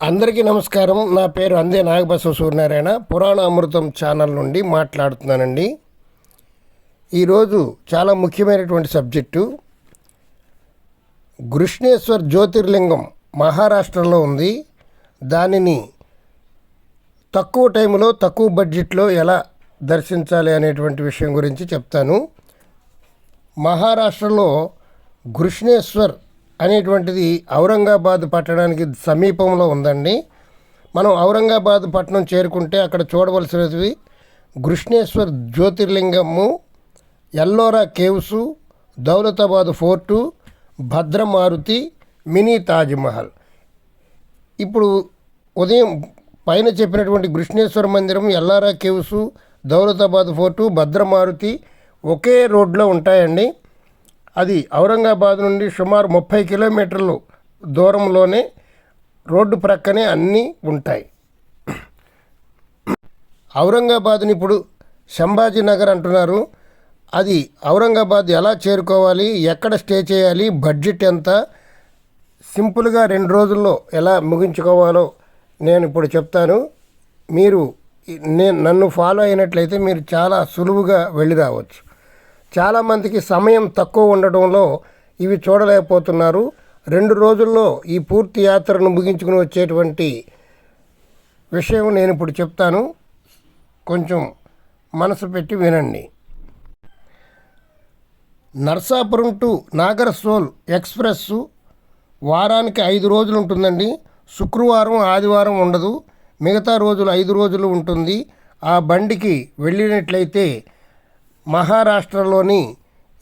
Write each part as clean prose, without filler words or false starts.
అందరికీ నమస్కారం. నా పేరు అందే నాగబసవ సూర్యనారాయణ. పురాణ అమృతం ఛానల్ నుండి మాట్లాడుతున్నానండి. ఈరోజు చాలా ముఖ్యమైనటువంటి సబ్జెక్టు. గృష్ణేశ్వర్ జ్యోతిర్లింగం మహారాష్ట్రలో ఉంది. దానిని తక్కువ టైంలో తక్కువ బడ్జెట్లో ఎలా దర్శించాలి అనేటువంటి విషయం గురించి చెప్తాను. మహారాష్ట్రలో గృష్ణేశ్వర్ అనేటువంటిది ఔరంగాబాద్ పట్టణానికి సమీపంలో ఉందండి. మనం ఔరంగాబాద్ పట్టణం చేరుకుంటే అక్కడ చూడవలసినవి గృష్ణేశ్వర్ జ్యోతిర్లింగము, Ellora caves, Daulatabad fort, Bhadramaruti, mini Taj Mahal. ఇప్పుడు ఉదయం పైన చెప్పినటువంటి గృష్ణేశ్వర మందిరం, ఎల్లోరా కేవ్సు, దౌలతాబాద్ ఫోర్టు, భద్రమారుతి ఒకే రోడ్లో ఉంటాయండి. అది ఔరంగాబాద్ నుండి సుమారు 30 కిలోమీటర్లు దూరంలోనే రోడ్డు ప్రక్కనే అన్నీ ఉంటాయి. ఔరంగాబాద్ని ఇప్పుడు సంభాజీనగర్ అంటున్నారు. అది ఔరంగాబాద్ ఎలా చేరుకోవాలి, ఎక్కడ స్టే చేయాలి, బడ్జెట్ ఎంత, సింపుల్గా 2 రోజుల్లో ఎలా ముగించుకోవాలో నేను ఇప్పుడు చెప్తాను. మీరు నన్ను ఫాలో అయినట్లయితే మీరు చాలా సులువుగా వెళ్ళి రావచ్చు. చాలామందికి సమయం తక్కువ ఉండడంలో ఇవి చూడలేకపోతున్నారు. 2 రోజుల్లో ఈ పూర్తి యాత్రను ముగించుకుని వచ్చేటువంటి విషయం నేను ఇప్పుడు చెప్తాను. కొంచెం మనసు పెట్టి వినండి. నర్సాపురం టు నాగర్సోల్ ఎక్స్ప్రెస్ వారానికి 5 రోజులు ఉంటుందండి. శుక్రవారం ఆదివారం ఉండదు. మిగతా రోజులు 5 రోజులు ఉంటుంది. ఆ బండికి వెళ్ళినట్లయితే మహారాష్ట్రలోని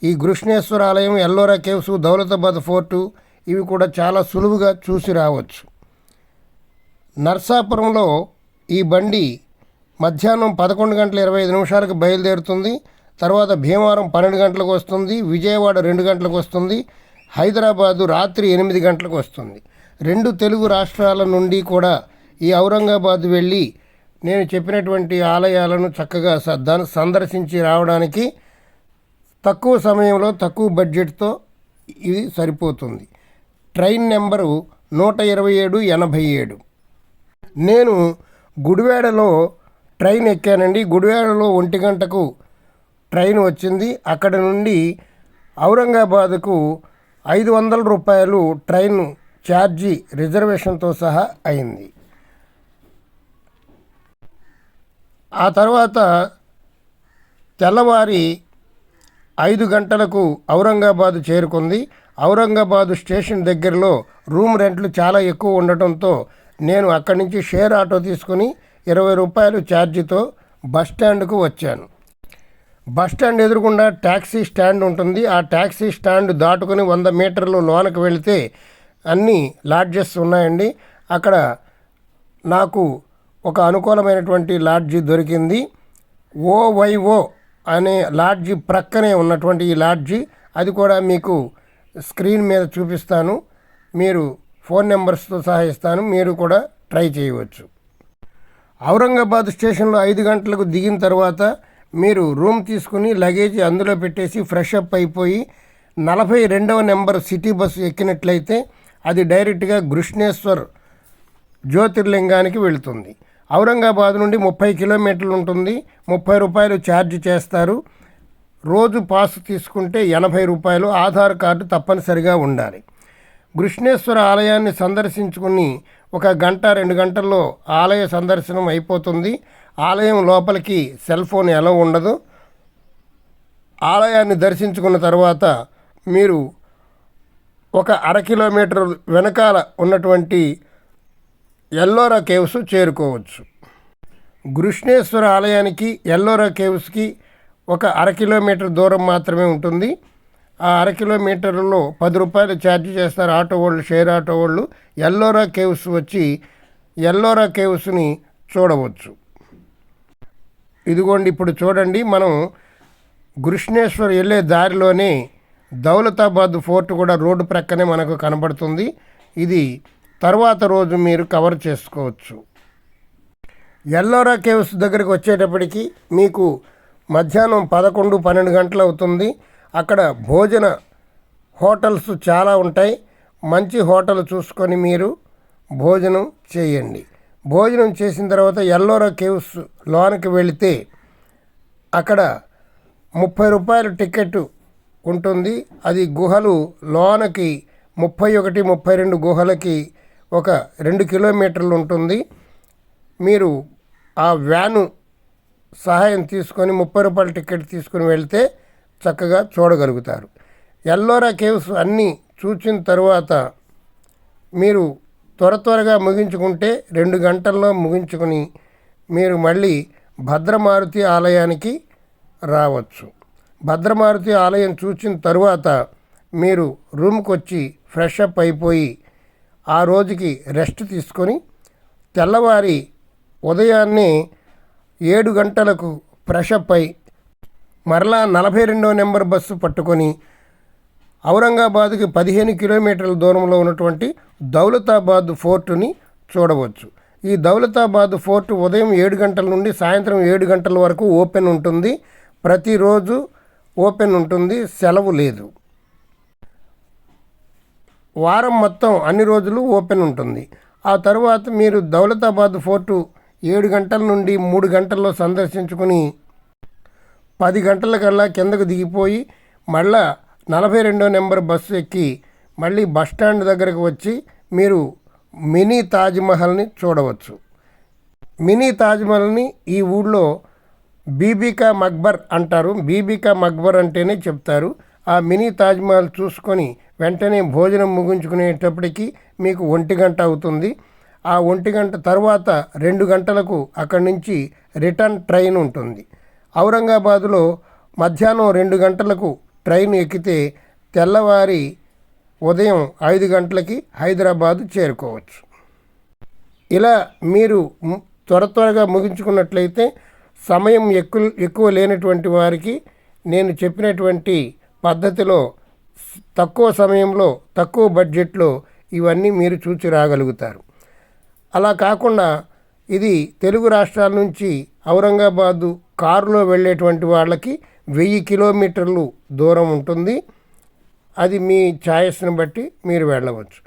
ఈ గృష్ణేశ్వర ఆలయం, ఎల్లోరా కేవ్స్, దౌలతాబాద్ ఫోర్టు ఇవి కూడా చాలా సులువుగా చూసి రావచ్చు. నర్సాపురంలో ఈ బండి మధ్యాహ్నం 11:25 బయలుదేరుతుంది. తర్వాత భీమవరం 12 గంటలకు వస్తుంది. విజయవాడ 2 గంటలకు వస్తుంది. హైదరాబాదు రాత్రి 8 గంటలకు వస్తుంది. 2 తెలుగు రాష్ట్రాల నుండి కూడా ఈ ఔరంగాబాద్ వెళ్ళి నేను చెప్పినటువంటి ఆలయాలను చక్కగా సందర్శించి రావడానికి తక్కువ సమయంలో తక్కువ బడ్జెట్తో ఇది సరిపోతుంది. Train number 12787. నేను గుడివాడలో ట్రైన్ ఎక్కానండి. గుడివాడలో 1 గంటకు ట్రైన్ వచ్చింది. అక్కడ నుండి ఔరంగాబాద్కు 500 రూపాయలు ట్రైన్ ఛార్జీ రిజర్వేషన్తో సహా అయింది. ఆ తర్వాత తెల్లవారి 5 గంటలకు ఔరంగాబాద్ చేరుకుంది. ఔరంగాబాదు స్టేషన్ దగ్గరలో రూమ్ రెంట్లు చాలా ఎక్కువ ఉండటంతో నేను అక్కడి నుంచి షేర్ ఆటో తీసుకుని 20 రూపాయలు ఛార్జీతో బస్టాండ్కు వచ్చాను. బస్టాండ్ ఎదురుగుండా ట్యాక్సీ స్టాండ్ ఉంటుంది. ఆ ట్యాక్సీ స్టాండ్ దాటుకుని 100 మీటర్లు లోనకు వెళితే అన్ని లాడ్జెస్ ఉన్నాయండి. అక్కడ నాకు ఒక అనుకూలమైనటువంటి లాడ్జి దొరికింది. ఓవైఓ అనే లాడ్జి ప్రక్కనే ఉన్నటువంటి ఈ లాడ్జి, అది కూడా మీకు స్క్రీన్ మీద చూపిస్తాను. మీరు ఫోన్ నెంబర్స్తో సహా ఇస్తాను. మీరు కూడా ట్రై చేయవచ్చు. ఔరంగాబాద్ స్టేషన్లో 5 గంటలకు దిగిన తర్వాత మీరు రూమ్ తీసుకుని లగేజీ అందులో పెట్టేసి ఫ్రెష్ అప్ అయిపోయి 42వ నెంబర్ సిటీ బస్సు ఎక్కినట్లయితే అది డైరెక్ట్గా గృష్ణేశ్వర్ జ్యోతిర్లింగానికి వెళుతుంది. ఔరంగాబాద్ నుండి 30 కిలోమీటర్లు ఉంటుంది. 30 రూపాయలు ఛార్జ్ చేస్తారు. రోజు పాస్ తీసుకుంటే 80 రూపాయలు. ఆధార్ కార్డు తప్పనిసరిగా ఉండాలి. గృష్ణేశ్వర ఆలయాన్ని సందర్శించుకుని 1 గంట 2 గంటల్లో ఆలయ సందర్శనం అయిపోతుంది. ఆలయం లోపలికి సెల్ ఫోన్ ఎలా ఉండదు. ఆలయాన్ని దర్శించుకున్న తర్వాత మీరు 1/2 కిలోమీటర్ వెనకాల ఉన్నటువంటి ఎల్లోరా కేవ్స్ చేరుకోవచ్చు. గృష్ణేశ్వర ఆలయానికి ఎల్లోరా కేవ్స్కి 1/2 కిలోమీటర్ దూరం మాత్రమే ఉంటుంది. ఆ 1/2 కిలోమీటర్లో 10 రూపాయలు ఛార్జ్ చేస్తారు ఆటో వాళ్ళు, షేర్ ఆటో వాళ్ళు. ఎల్లోరా కేవ్స్ వచ్చి ఎల్లోరా కేవ్స్ని చూడవచ్చు. ఇదిగోండి, ఇప్పుడు చూడండి, మనం గృష్ణేశ్వర్ వెళ్ళే దారిలోనే దౌలతాబాద్ ఫోర్ట్ కూడా రోడ్డు ప్రక్కనే మనకు కనబడుతుంది. ఇది తర్వాత రోజు మీరు కవర్ చేసుకోవచ్చు. ఎల్లోరా కేవ్స్ దగ్గరికి వచ్చేటప్పటికి మీకు మధ్యాహ్నం 11-12 గంటలు అవుతుంది. అక్కడ భోజన హోటల్స్ చాలా ఉంటాయి. మంచి హోటల్ చూసుకొని మీరు భోజనం చేయండి. భోజనం చేసిన తర్వాత ఎల్లోరా కేవ్స్ లోనికి వెళితే అక్కడ 30 రూపాయల టికెట్ ఉంటుంది. అది గుహలు లోనకి 31, 32 గుహలకి ఒక 2 కిలోమీటర్లు ఉంటుంది. మీరు ఆ వ్యాను సహాయం తీసుకొని 30 రూపాయల టికెట్ తీసుకుని వెళ్తే చక్కగా చూడగలుగుతారు. ఎల్లోరా కేవ్స్ అన్నీ చూసిన తర్వాత మీరు త్వరగా ముగించుకుంటే 2 గంటల్లో ముగించుకుని మీరు మళ్ళీ భద్రమారుతి ఆలయానికి రావచ్చు. భద్రమారుతి ఆలయం చూసిన తరువాత మీరు రూమ్కి వచ్చి ఫ్రెష్ అప్ అయిపోయి ఆ రోజుకి రెస్ట్ తీసుకొని తెల్లవారి ఉదయాన్నే 7 గంటలకు ఫ్రెష్ అప్ అయి మరలా 42వ నెంబర్ బస్సు పట్టుకొని ఔరంగాబాద్కి 15 కిలోమీటర్ల దూరంలో ఉన్నటువంటి దౌలతాబాద్ ఫోర్టుని చూడవచ్చు. ఈ దౌలతాబాద్ ఫోర్టు ఉదయం 7 గంటల నుండి సాయంత్రం 7 గంటల వరకు ఓపెన్ ఉంటుంది. ప్రతిరోజు ఓపెన్ ఉంటుంది, సెలవు లేదు. వారం మొత్తం అన్ని రోజులు ఓపెన్ ఉంటుంది. ఆ తర్వాత మీరు దౌలతాబాద్ ఫోర్టు 7 గంటల నుండి 3 గంటల్లో సందర్శించుకుని 10 గంటలకల్లా కిందకు దిగిపోయి మళ్ళా 42వ నెంబర్ బస్సు ఎక్కి మళ్ళీ బస్టాండ్ దగ్గరకు వచ్చి మీరు మినీ తాజ్మహల్ని చూడవచ్చు. మినీ తాజ్మహల్ని ఈ ఊళ్ళో బీబీకా మక్బర్ అంటారు. బీబీకా మక్బర్ అంటేనే చెప్తారు. ఆ మినీ తాజ్మహల్ చూసుకొని వెంటనే భోజనం ముగించుకునేటప్పటికి మీకు 1 గంట అవుతుంది. ఆ 1 గంట తర్వాత 2 గంటలకు అక్కడి నుంచి రిటర్న్ ట్రైన్ ఉంటుంది. ఔరంగాబాదులో మధ్యాహ్నం 2 గంటలకు ట్రైన్ ఎక్కితే తెల్లవారి ఉదయం 5 గంటలకి హైదరాబాదు చేరుకోవచ్చు. ఇలా మీరు త్వరగా ముగించుకున్నట్లయితే సమయం ఎక్కువ లేనటువంటి వారికి నేను చెప్పినటువంటి పద్ధతిలో తక్కువ సమయంలో తక్కువ బడ్జెట్లో ఇవన్నీ మీరు చూసి రాగలుగుతారు. అలా కాకుండా ఇది తెలుగు రాష్ట్రాల నుంచి ఔరంగాబాదు కారులో వెళ్ళేటువంటి వాళ్ళకి 1000 కిలోమీటర్లు దూరం ఉంటుంది. అది మీ ఛాయిస్ని బట్టి మీరు వెళ్ళవచ్చు.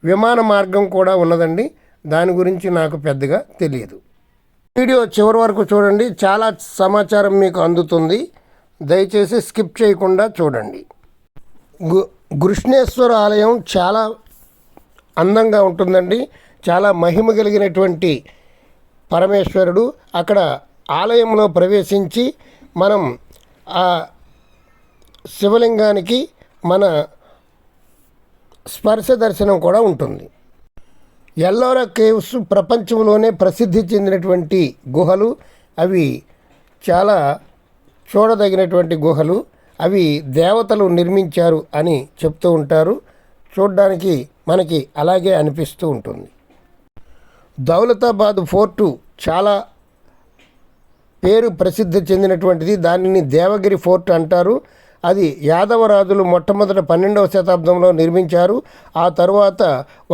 విమాన మార్గం కూడా ఉన్నదండి. దాని గురించి నాకు పెద్దగా తెలియదు. వీడియో చివరి వరకు చూడండి, చాలా సమాచారం మీకు అందుతుంది. దయచేసి స్కిప్ చేయకుండా చూడండి. గృష్ణేశ్వర ఆలయం చాలా అందంగా ఉంటుందండి. చాలా మహిమ కలిగినటువంటి పరమేశ్వరుడు. అక్కడ ఆలయంలో ప్రవేశించి మనం ఆ శివలింగానికి మన స్పర్శ దర్శనం కూడా ఉంటుంది. ఎల్లోరా కేవ్స్ ప్రపంచంలోనే ప్రసిద్ధి చెందినటువంటి గుహలు. అవి చాలా చూడదగినటువంటి గుహలు. అవి దేవతలు నిర్మించారు అని చెప్తూ ఉంటారు. చూడడానికి మనకి అలాగే అనిపిస్తూ ఉంటుంది. దౌలతాబాద్ ఫోర్టు చాలా పేరు ప్రసిద్ధి చెందినటువంటిది. దానిని దేవగిరి ఫోర్ట్ అంటారు. అది యాదవరాజులు మొట్టమొదట 12వ శతాబ్దంలో నిర్మించారు. ఆ తర్వాత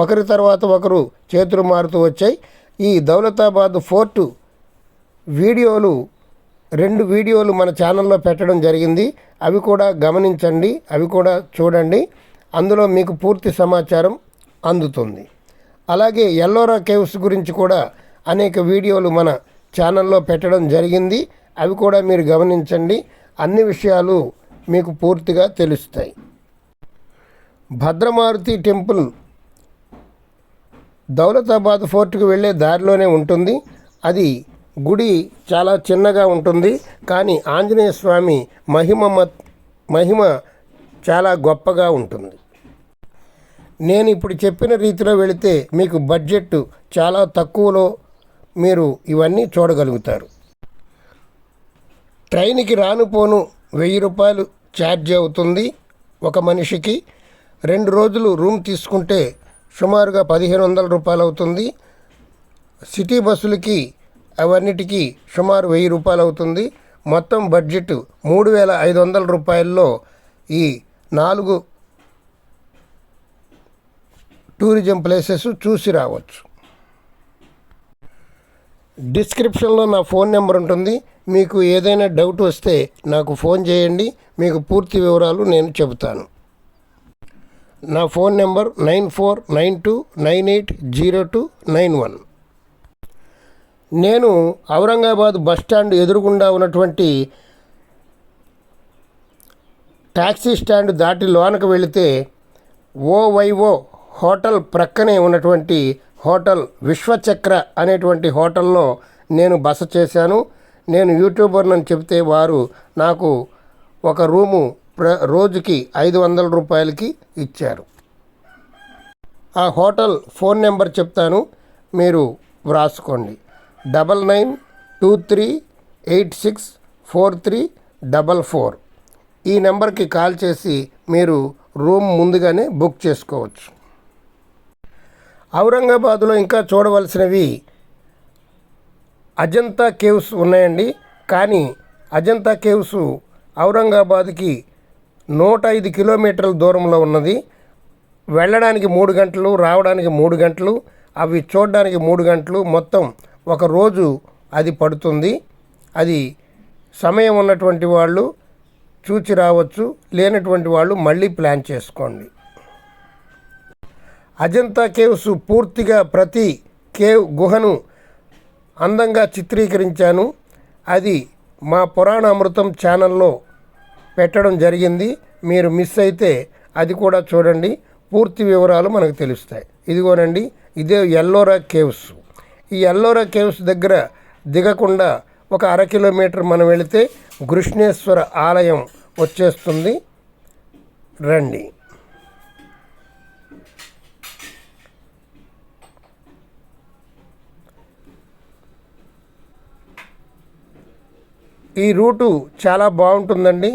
ఒకరి తర్వాత ఒకరు చేతులు మారుతూ వచ్చాయి. ఈ దౌలతాబాద్ ఫోర్టు వీడియోలు 2 వీడియోలు మన ఛానల్లో పెట్టడం జరిగింది. అవి కూడా గమనించండి, అవి కూడా చూడండి. అందులో మీకు పూర్తి సమాచారం అందుతుంది. అలాగే ఎల్లోరా కేవ్స్ గురించి కూడా అనేక వీడియోలు మన ఛానల్లో పెట్టడం జరిగింది. అవి కూడా మీరు గమనించండి. అన్ని విషయాలు మీకు పూర్తిగా తెలుస్తాయి. భద్రమారుతి టెంపుల్ దౌలతాబాద్ ఫోర్ట్కి వెళ్ళే దారిలోనే ఉంటుంది. అది గుడి చాలా చిన్నగా ఉంటుంది, కానీ ఆంజనేయ స్వామి మహిమ చాలా గొప్పగా ఉంటుంది. నేను ఇప్పుడు చెప్పిన రీతిలో వెళితే మీకు బడ్జెట్ చాలా తక్కువలో మీరు ఇవన్నీ చూడగలుగుతారు. ట్రైన్కి రానుపోను 1000 రూపాయలు ఛార్జ్ అవుతుంది ఒక మనిషికి. 2 రోజులు రూమ్ తీసుకుంటే సుమారుగా 1500 రూపాయలు అవుతుంది. సిటీ బస్సులకి అవన్నిటికీ సుమారు 1000 రూపాయలు అవుతుంది. మొత్తం బడ్జెట్ 3500 రూపాయల్లో ఈ 4 టూరిజం ప్లేసెస్ చూసి రావచ్చు. డిస్క్రిప్షన్లో నా ఫోన్ నెంబర్ ఉంటుంది. మీకు ఏదైనా డౌట్ వస్తే నాకు ఫోన్ చేయండి. మీకు పూర్తి వివరాలు నేను చెబుతాను. నా ఫోన్ నెంబర్ 9492980291. నేను ఔరంగాబాద్ బస్టాండ్ ఎదురుగుండా ఉన్నటువంటి ట్యాక్సీ స్టాండ్ దాటి లోనకు వెళితే ఓవైఓ హోటల్ ప్రక్కనే ఉన్నటువంటి హోటల్ విశ్వచక్ర అనేటువంటి హోటల్లో నేను బస చేశాను. నేను యూట్యూబర్ అని చెబితే వారు నాకు ఒక రూము రోజుకి 500 రూపాయలకి ఇచ్చారు. ఆ హోటల్ ఫోన్ నెంబర్ చెప్తాను, మీరు వ్రాసుకోండి. 9923864344. ఈ నెంబర్కి కాల్ చేసి మీరు రూమ్ ముందుగానే బుక్ చేసుకోవచ్చు. ఔరంగాబాదులో ఇంకా చూడవలసినవి అజంతా కేవ్స్ ఉన్నాయండి. కానీ అజంతా కేవ్స్ ఔరంగాబాద్కి 105 కిలోమీటర్ల దూరంలో ఉన్నది. వెళ్ళడానికి 3 గంటలు, రావడానికి 3 గంటలు, అవి చూడడానికి 3 గంటలు, మొత్తం ఒక రోజు అది పడుతుంది. అది సమయం ఉన్నటువంటి వాళ్ళు చూచి రావచ్చు, లేనటువంటి వాళ్ళు మళ్ళీ ప్లాన్ చేసుకోండి. అజంతా కేవ్స్ పూర్తిగా ప్రతి కేవ్ గుహను అందంగా చిత్రీకరించాను. అది మా పురాణ అమృతం ఛానల్లో పెట్టడం జరిగింది. మీరు మిస్ అయితే అది కూడా చూడండి, పూర్తి వివరాలు మనకు తెలుస్తాయి. ఇదిగోనండి, ఇదే ఎల్లోరా కేవ్స్. ఈ ఎల్లోరా కేవ్స్ దగ్గర దిగకుండా ఒక 1/2 కిలోమీటర్ మనం వెళితే కృష్ణేశ్వర ఆలయం వచ్చేస్తుంది. రండి. ఈ రూటు చాలా బాగుంటుందండి.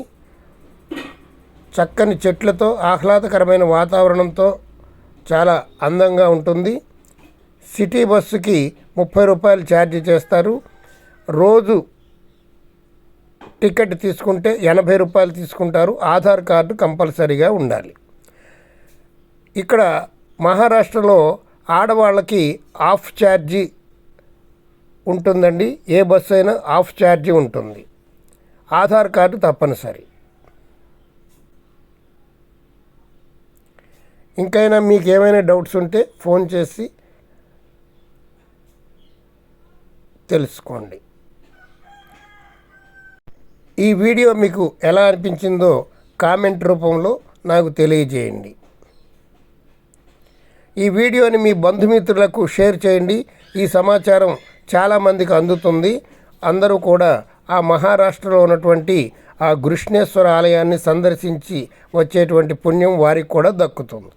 చక్కని చెట్లతో, ఆహ్లాదకరమైన వాతావరణంతో చాలా అందంగా ఉంటుంది. సిటీ బస్సుకి 30 రూపాయలు ఛార్జ్ చేస్తారు. రోజు టికెట్ తీసుకుంటే 80 రూపాయలు తీసుకుంటారు. ఆధార్ కార్డు కంపల్సరీగా ఉండాలి. ఇక్కడ మహారాష్ట్రలో ఆడవాళ్ళకి ఆఫ్ ఛార్జీ ఉంటుందండి. ఏ బస్సు అయినా ఆఫ్ ఛార్జీ ఉంటుంది. ఆధార్ కార్డు తప్పనిసరి. ఇంకైనా మీకు ఏమైనా డౌట్స్ ఉంటే ఫోన్ చేసి తెలుసుకోండి. ఈ వీడియో మీకు ఎలా అనిపించిందో కామెంట్ రూపంలో నాకు తెలియజేయండి. ఈ వీడియోని మీ బంధుమిత్రులకు షేర్ చేయండి. ఈ సమాచారం చాలామందికి అందుతుంది. అందరూ కూడా ఆ మహారాష్ట్రలో ఉన్నటువంటి ఆ కృష్ణేశ్వర ఆలయాన్ని సందర్శించి వచ్చేటువంటి పుణ్యం వారికి కూడా దక్కుతుంది.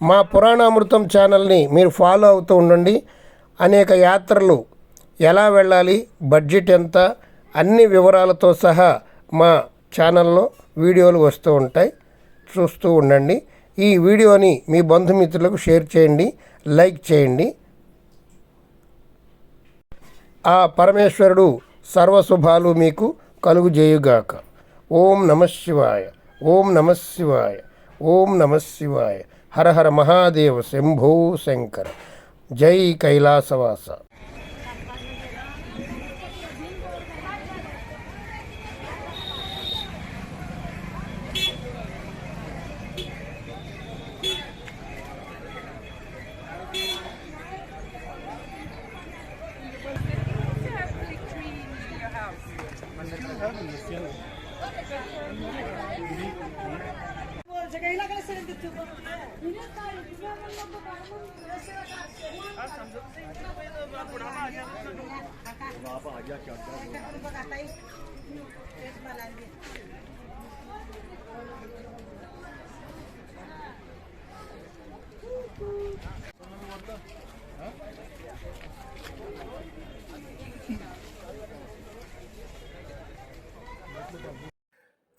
మా పురాణామృతం ఛానల్ని మీరు ఫాలో అవుతూ ఉండండి. అనేక యాత్రలు ఎలా వెళ్ళాలి, బడ్జెట్ ఎంత, అన్ని వివరాలతో సహా మా ఛానల్లో వీడియోలు వస్తూ ఉంటాయి. చూస్తూ ఉండండి. ఈ వీడియోని మీ బంధుమిత్రులకు షేర్ చేయండి, లైక్ చేయండి. ఆ పరమేశ్వరుడు సర్వశుభాలు మీకు కలుగుజేయుగాక. ఓం నమః శివాయ, ఓం నమః శివాయ, ఓం నమః శివాయ. హర హర మహాదేవ శంభో శంకర. జై కైలాసవాస.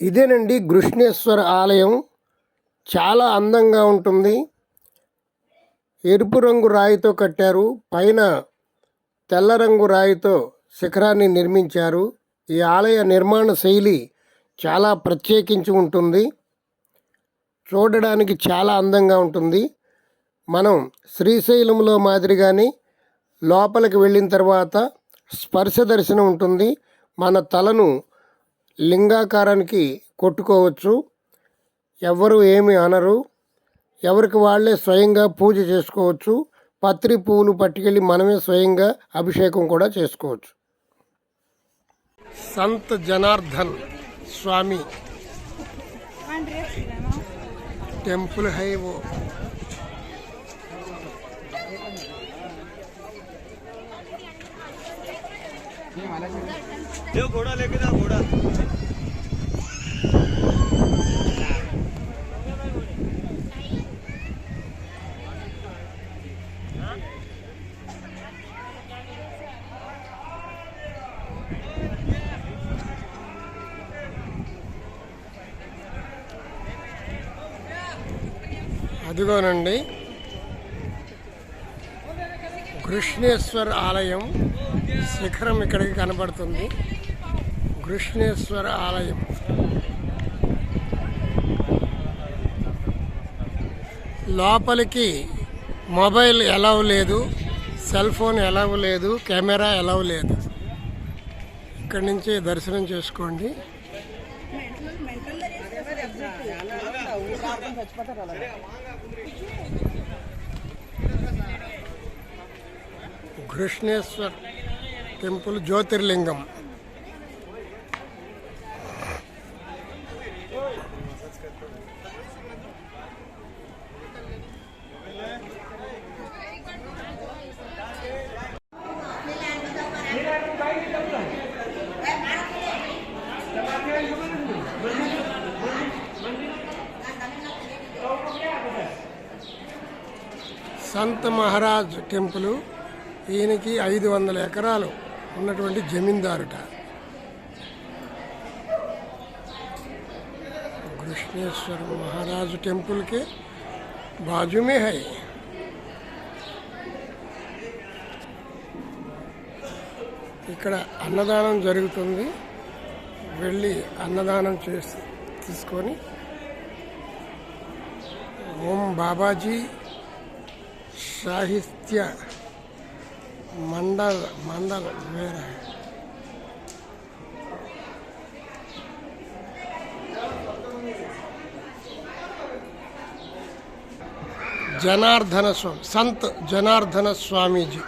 ఇదేనండి కృష్ణేశ్వర ఆలయం. చాలా అందంగా ఉంటుంది. ఎరుపు రంగు రాయితో కట్టారు. పైన తెల్ల రంగు రాయితో శిఖరాన్ని నిర్మించారు. ఈ ఆలయ నిర్మాణ శైలి చాలా ప్రత్యేకించి ఉంటుంది. చూడడానికి చాలా అందంగా ఉంటుంది. మనం శ్రీశైలంలో మాదిరిగానే లోపలికి వెళ్ళిన తర్వాత స్పర్శ దర్శనం ఉంటుంది. మన తలను లింగాకారానికి కొట్టుకోవచ్చు. ఎవరు ఏమి అనరు. ఎవరికి వాళ్ళే స్వయంగా పూజ చేసుకోవచ్చు. పత్రి పువ్వులు పట్టుకెళ్ళి మనమే స్వయంగా అభిషేకం కూడా చేసుకోవచ్చు. సంత్ జనార్దన్ స్వామి టెంపుల్ है वो। घोड़ा लेके जा घोड़ा। అదిగోనండి కృష్ణేశ్వర్ ఆలయం శిఖరం ఇక్కడికి కనబడుతుంది. కృష్ణేశ్వర ఆలయం లోపలికి మొబైల్ ఎలవ్ లేదు, సెల్ ఫోన్ ఎలవ్ లేదు, కెమెరా ఎలవ్ లేదు. ఇక్కడి నుంచి దర్శనం చేసుకోండి. కృష్ణేశ్వర్ టెంపుల్ జ్యోతిర్లింగం. సంత్ మహారాజ్ టెంపుల్. ఈయనకి 500 ఎకరాలు ఉన్నటువంటి జమీందారుట. कृष्णेश्वर महाराज टेम्पल के बाजू में है। ఇక్కడ అన్నదానం జరుగుతుంది. వెళ్ళి అన్నదానం చేసి తీసుకొని ఓం బాబాజీ సాహిత్య మండల్ వేరే జనార్దన స్వామి, సంత్ జనార్దన స్వామీజీ.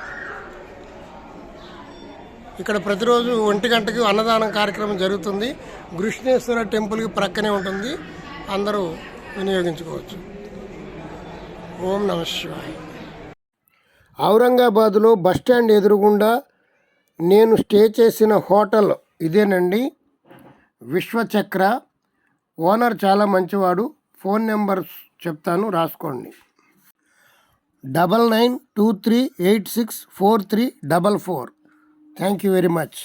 ఇక్కడ ప్రతిరోజు 1 గంటకి అన్నదానం కార్యక్రమం జరుగుతుంది. కృష్ణేశ్వర టెంపుల్కి ప్రక్కనే ఉంటుంది. అందరూ వినియోగించుకోవచ్చు. ఓం నమ శివాయ. ఔరంగాబాదులో బస్టాండ్ ఎదురుగుండా నేను స్టే చేసిన హోటల్ ఇదేనండి, విశ్వచక్ర. ఓనర్ చాలా మంచివాడు. ఫోన్ నెంబర్ చెప్తాను, రాసుకోండి. 9923864344. Thank you very much.